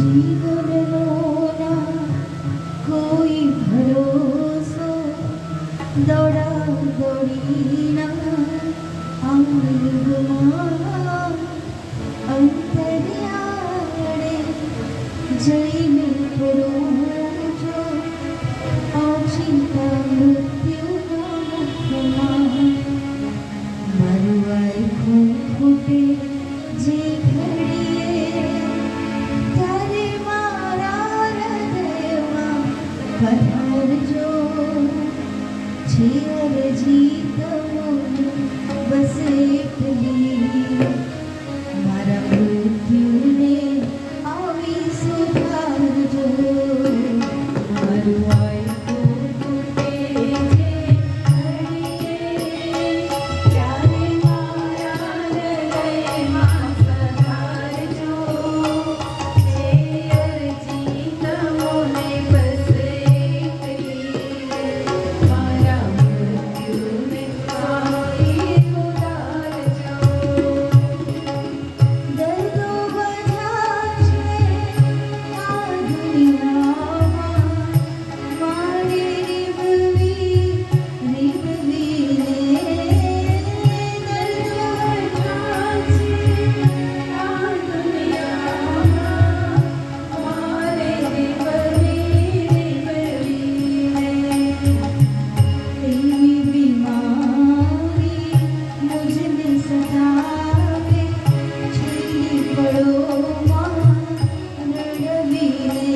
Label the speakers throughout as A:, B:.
A: जीवनोना कोई भरोसो दौड़ा दौड़ीना अंगमा अंतर्याणे जईने परोजो अचिंता मृत्युना मुखमा मरुआई फूटे जे घड़िए तारे मारा हृदयમાં પધારજો છે અરજી તમોની બસ એટલી મારા મૃત્યુને આવી સુધારજો મારું આયુ ફૂટે જે ઘડીએ ત્યારે મારા હૃદયમાં પધારજો છે અરજી તમોને બસ એટલી મારા મૃત્યુને આવી સુધારજો દર્દો બધા છે આ દુનિયામાં મારે રીબવી રીબવીને દર્દો બધા છે આ દુનિયામાં મારે રીબવી રીબવીને तेरी बीमारी मुझने सतावे छीनी पड़ो मां रड़वीने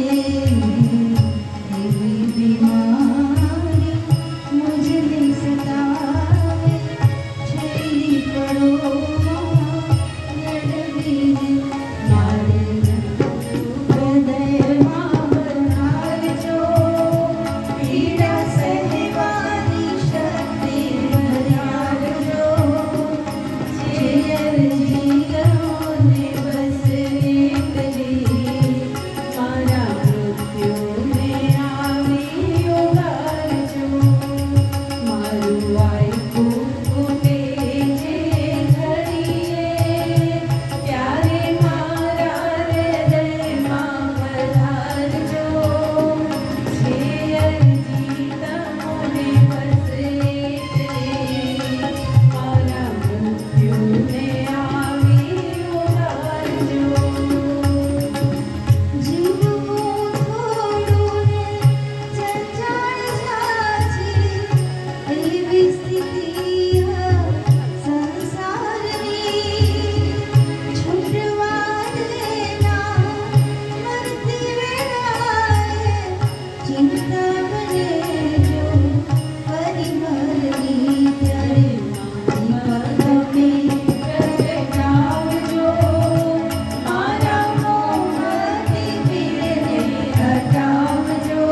A: तेरी बीमारी मुझने सतावे छीनी पड़ो मां रड़वीने मारे हृदयમાં બનાવજો પીડા સહેવાની શક્તિ વધારજો જે અરજી તમોને બસ એટલી મારા મૃત્યુને આવી ઉગારજો મારું આયુ ફૂટે જે ઘડીએ ત્યારે મારા હૃદયમાં પધારજો છે અરજી તમોને બસ એટલી મારા મૃત્યુને આવી ઉગારજો જીવવું થોડું ને જંજાળ ઝાઝી એવી સ્થિતિ સંસારની છૂટવા દેના મરતી વેળાએ ચિંતા બને જો પરિવારની ત્યારે મારી પગને પ્રગટાવજો મારા મોહની પીડને હટાવજો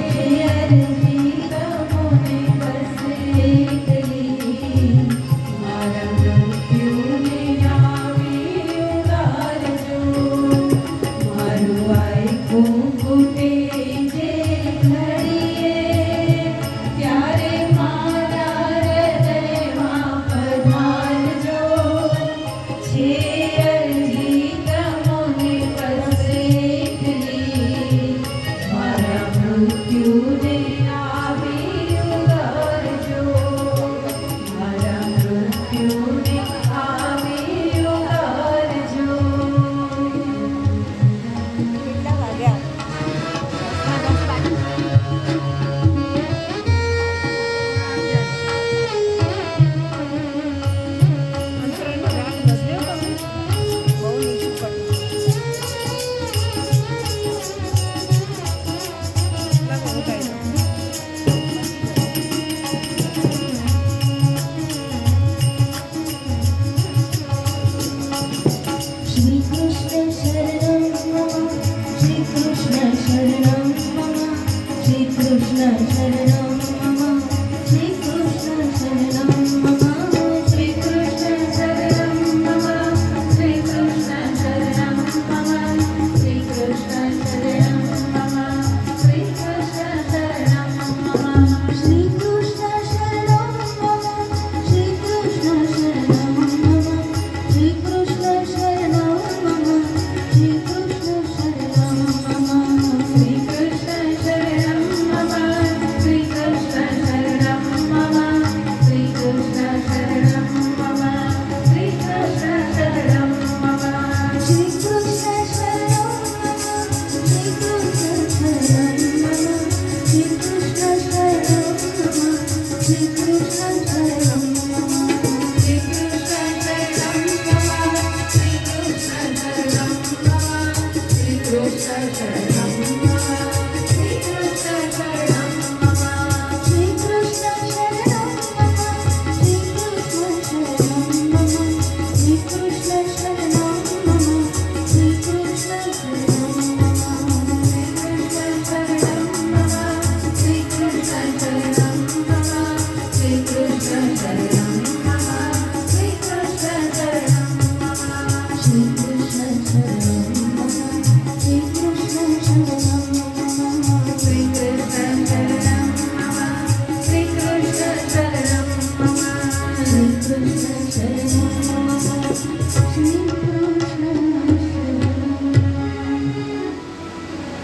A: જે અરજી તમોને બસ એટલી મારા મૃત્યુને આવી ઉગારજો મારું આયુ ફૂટે જે ઘડીએ ત્યારે મારા હૃદયમાં પધારજો છે અરજી તમોને બસ એટલી મારા મૃત્યુને આવી ઉગારજો મારા મૃત્યુને આવી ઉગારજો કેટલા વાગ્યા શ્રી કૃષ્ણ શરણમ મમ શ્રી કૃષ્ણ શરણમ મમ શ્રી કૃષ્ણ